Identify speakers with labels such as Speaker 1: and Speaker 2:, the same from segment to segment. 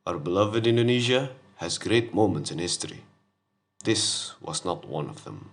Speaker 1: Our beloved Indonesia has great moments in history. This was not one of them.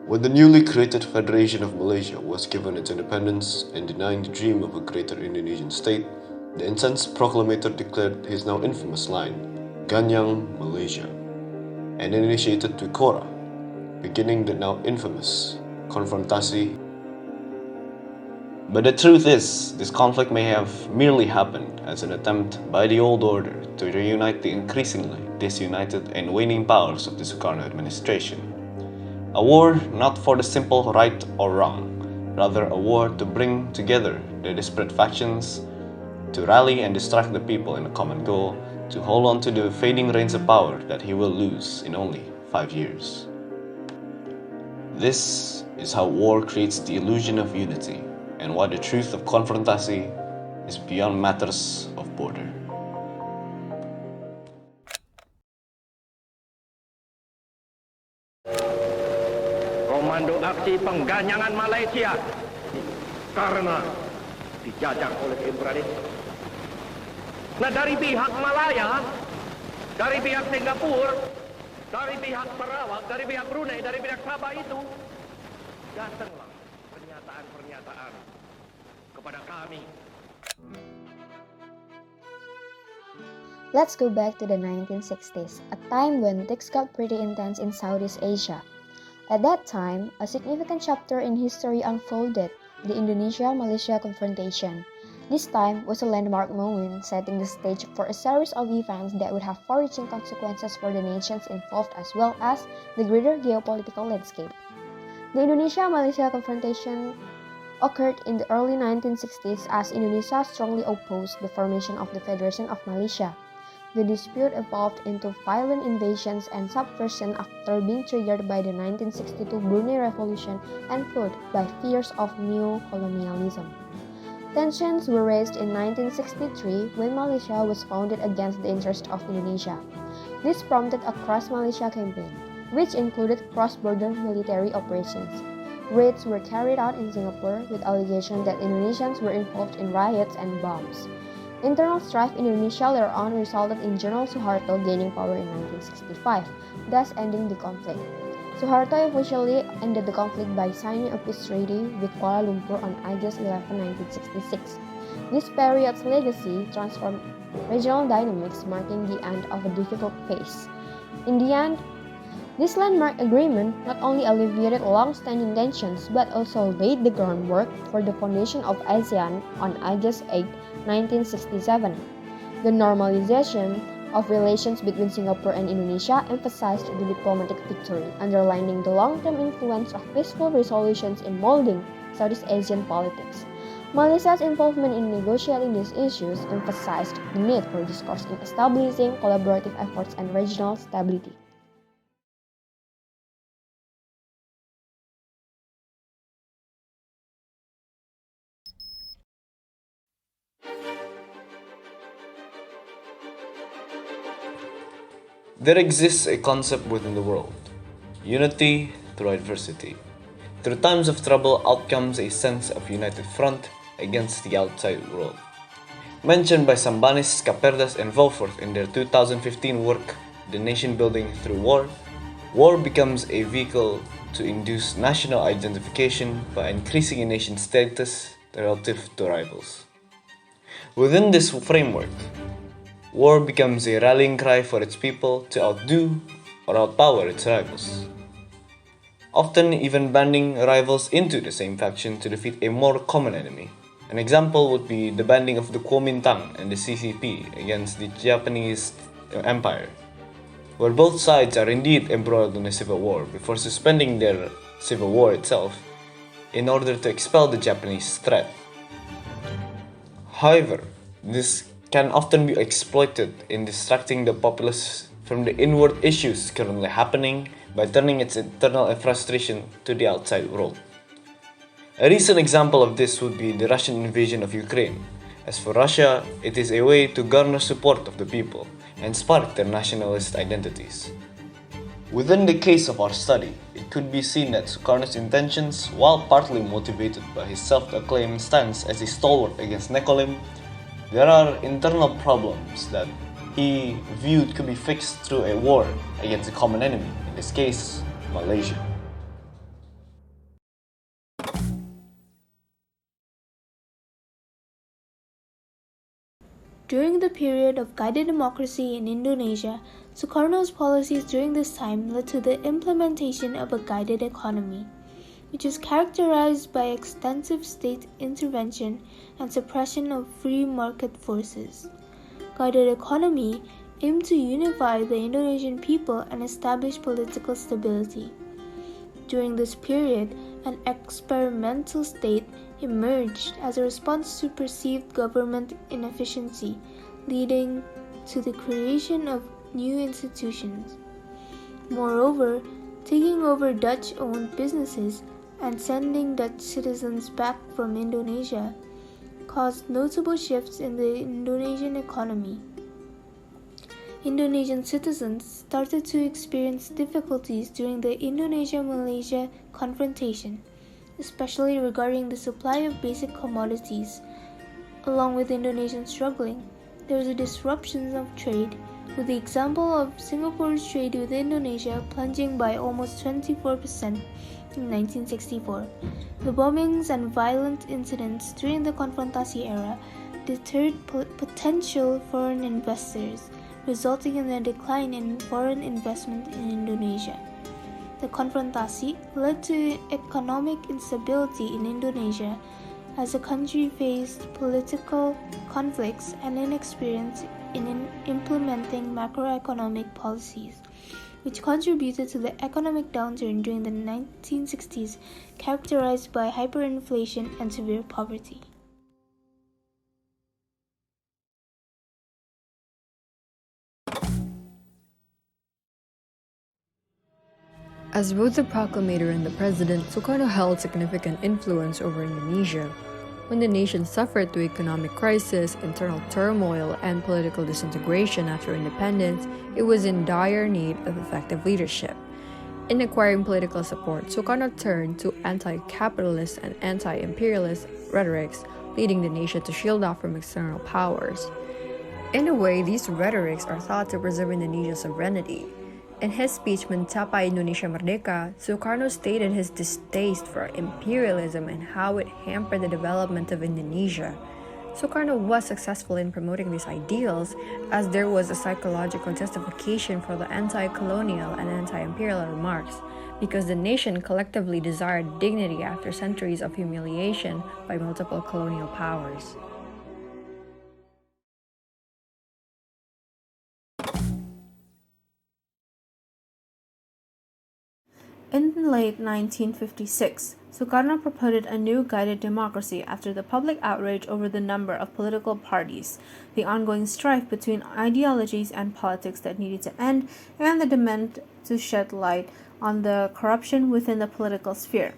Speaker 1: When the newly created Federation of Malaysia was given its independence and denying the dream of a greater Indonesian state, the incensed proclamator declared his now infamous line, Ganyang Malaysia, and initiated Twikora, beginning the now infamous Konfrontasi. But the truth is, this conflict may have merely happened as an attempt by the old order to reunite the increasingly disunited and waning powers of the Sukarno administration. A war not for the simple right or wrong, rather a war to bring together the disparate factions, to rally and distract the people in a common goal, to hold on to the fading reins of power that he will lose in only 5 years. This is how war creates the illusion of unity, and why the truth of konfrontasi is beyond matters of border.
Speaker 2: Komando Aksi Pengganyangan Malaysia karena dijajah oleh imperialis. Nah, dari pihak Malaya, dari pihak Singapura, dari pihak Sarawak, dari pihak Brunei, dari pihak Sabah itu datanglah pernyataan-pernyataan kepada kami.
Speaker 3: Let's go back to the 1960s, a time when things got pretty intense in Southeast Asia. At that time, a significant chapter in history unfolded, the Indonesia-Malaysia confrontation. This time was a landmark moment, setting the stage for a series of events that would have far-reaching consequences for the nations involved as well as the greater geopolitical landscape. The Indonesia-Malaysia confrontation occurred in the early 1960s as Indonesia strongly opposed the formation of the Federation of Malaysia. The dispute evolved into violent invasions and subversion after being triggered by the 1962 Brunei Revolution and fueled by fears of neo-colonialism. Tensions were raised in 1963 when Malaysia was founded against the interest of Indonesia. This prompted a cross-Malaysia campaign, which included cross-border military operations. Raids were carried out in Singapore with allegations that Indonesians were involved in riots and bombs. Internal strife in Indonesia later on resulted in General Suharto gaining power in 1965, thus ending the conflict. Suharto eventually ended the conflict by signing a peace treaty with Kuala Lumpur on August 11, 1966. This period's legacy transformed regional dynamics, marking the end of a difficult phase. In the end, this landmark agreement not only alleviated long-standing tensions but also laid the groundwork for the foundation of ASEAN on August 8, 1967. The normalization of relations between Singapore and Indonesia emphasized the diplomatic victory, underlining the long-term influence of peaceful resolutions in molding Southeast Asian politics. Malaysia's involvement in negotiating these issues emphasized the need for discourse in establishing collaborative efforts and regional stability.
Speaker 1: There exists a concept within the world, unity through adversity. Through times of trouble, out comes a sense of united front against the outside world. Mentioned by Sambanis, Caperdas, and Volforth in their 2015 work, The Nation Building Through War, war becomes a vehicle to induce national identification by increasing a nation's status relative to rivals. Within this framework, war becomes a rallying cry for its people to outdo or outpower its rivals, often even banding rivals into the same faction to defeat a more common enemy. An example would be the banding of the Kuomintang and the CCP against the Japanese Empire, where both sides are indeed embroiled in a civil war before suspending their civil war itself in order to expel the Japanese threat. However, this can often be exploited in distracting the populace from the inward issues currently happening by turning its internal frustration to the outside world. A recent example of this would be the Russian invasion of Ukraine. As for Russia, it is a way to garner support of the people and spark their nationalist identities. Within the case of our study, it could be seen that Sukarno's intentions, while partly motivated by his self-acclaimed stance as a stalwart against Nekolim, There are internal problems that he viewed could be fixed through a war against a common enemy, in this case, Malaysia.
Speaker 4: During the period of guided democracy in Indonesia, Sukarno's policies during this time led to the implementation of a guided economy, which is characterized by extensive state intervention and suppression of free market forces. Guided economy aimed to unify the Indonesian people and establish political stability. During this period, an experimental state emerged as a response to perceived government inefficiency, leading to the creation of new institutions. Moreover, taking over Dutch-owned businesses and sending Dutch citizens back from Indonesia caused notable shifts in the Indonesian economy. Indonesian citizens started to experience difficulties during the Indonesia-Malaysia confrontation, especially regarding the supply of basic commodities. Along with Indonesians struggling, there was a disruption of trade, with the example of Singapore's trade with Indonesia plunging by almost 24% in 1964. The bombings and violent incidents during the Konfrontasi era deterred potential foreign investors, resulting in a decline in foreign investment in Indonesia. The Konfrontasi led to economic instability in Indonesia as the country faced political conflicts and inexperience in implementing macroeconomic policies, which contributed to the economic downturn during the 1960s, characterized by hyperinflation and severe poverty.
Speaker 5: As both the proclamator and the president, Sukarno held significant influence over Indonesia. When the nation suffered through economic crisis, internal turmoil, and political disintegration after independence, it was in dire need of effective leadership. In acquiring political support, Sukarno turned to anti-capitalist and anti-imperialist rhetorics, leading the nation to shield off from external powers. In a way, these rhetorics are thought to preserve Indonesia's sovereignty. In his speech Mencapai Indonesia Merdeka, Sukarno stated his distaste for imperialism and how it hampered the development of Indonesia. Sukarno was successful in promoting these ideals, as there was a psychological justification for the anti-colonial and anti-imperial remarks, because the nation collectively desired dignity after centuries of humiliation by multiple colonial powers.
Speaker 4: In late 1956, Sukarno promoted a new guided democracy after the public outrage over the number of political parties, the ongoing strife between ideologies and politics that needed to end, and the demand to shed light on the corruption within the political sphere.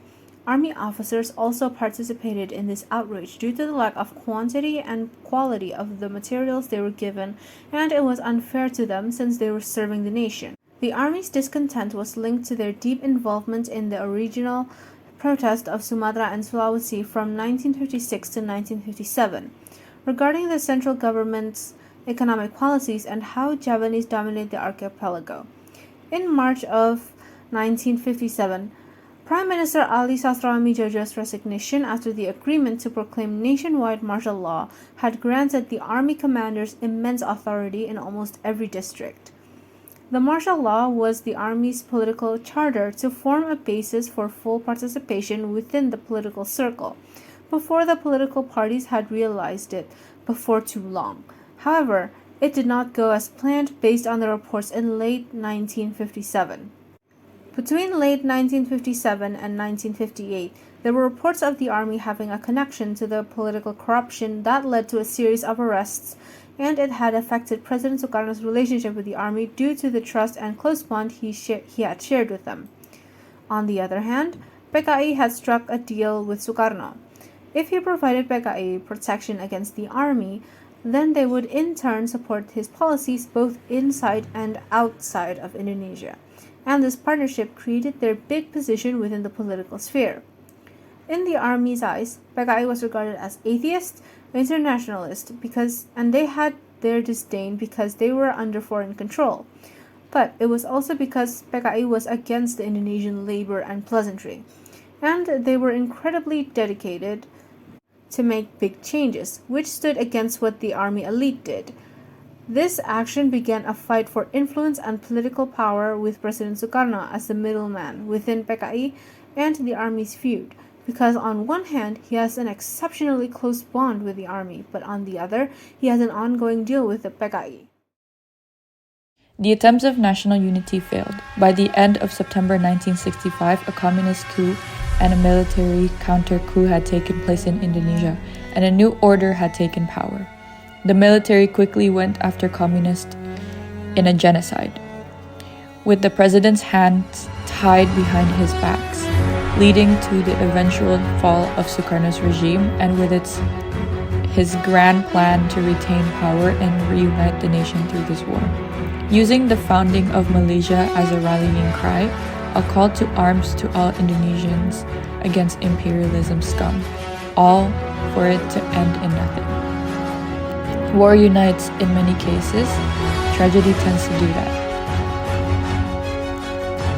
Speaker 4: Army officers also participated in this outrage due to the lack of quantity and quality of the materials they were given, and it was unfair to them since they were serving the nation. The army's discontent was linked to their deep involvement in the original protest of Sumatra and Sulawesi from 1956 to 1957, regarding the central government's economic policies and how Javanese dominate the archipelago. In March of 1957, Prime Minister Ali Sastroami Jojo's resignation after the agreement to proclaim nationwide martial law had granted the army commanders immense authority in almost every district. The martial law was the army's political charter to form a basis for full participation within the political circle, before the political parties had realized it before too long. However, it did not go as planned based on the reports in late 1957. Between late 1957 and 1958, there were reports of the army having a connection to the political corruption that led to a series of arrests, and it had affected President Sukarno's relationship with the army due to the trust and close bond he had shared with them. On the other hand, PKI had struck a deal with Sukarno. If he provided PKI protection against the army, then they would in turn support his policies both inside and outside of Indonesia, and this partnership created their big position within the political sphere. In the army's eyes, PKI was regarded as atheist internationalist and they had their disdain because they were under foreign control. But it was also because PKI was against the Indonesian labor and peasantry, and they were incredibly dedicated to make big changes, which stood against what the army elite did. This action began a fight for influence and political power, with President Sukarno as the middleman within PKI and the army's feud, because on one hand he has an exceptionally close bond with the army, but on the other he has an ongoing deal with the PKI.
Speaker 6: The attempts of national unity failed. By the end of September 1965, a communist coup and a military counter-coup had taken place in Indonesia, and a new order had taken power. The military quickly went after communists in a genocide, with the president's hands tied behind his backs, leading to the eventual fall of Sukarno's regime, and with his grand plan to retain power and reunite the nation through this war. Using the founding of Malaysia as a rallying cry, a call to arms to all Indonesians against imperialism scum, all for it to end in nothing. War unites in many cases, tragedy tends to do that.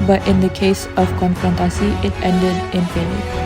Speaker 6: But in the case of Konfrontasi, it ended in failure.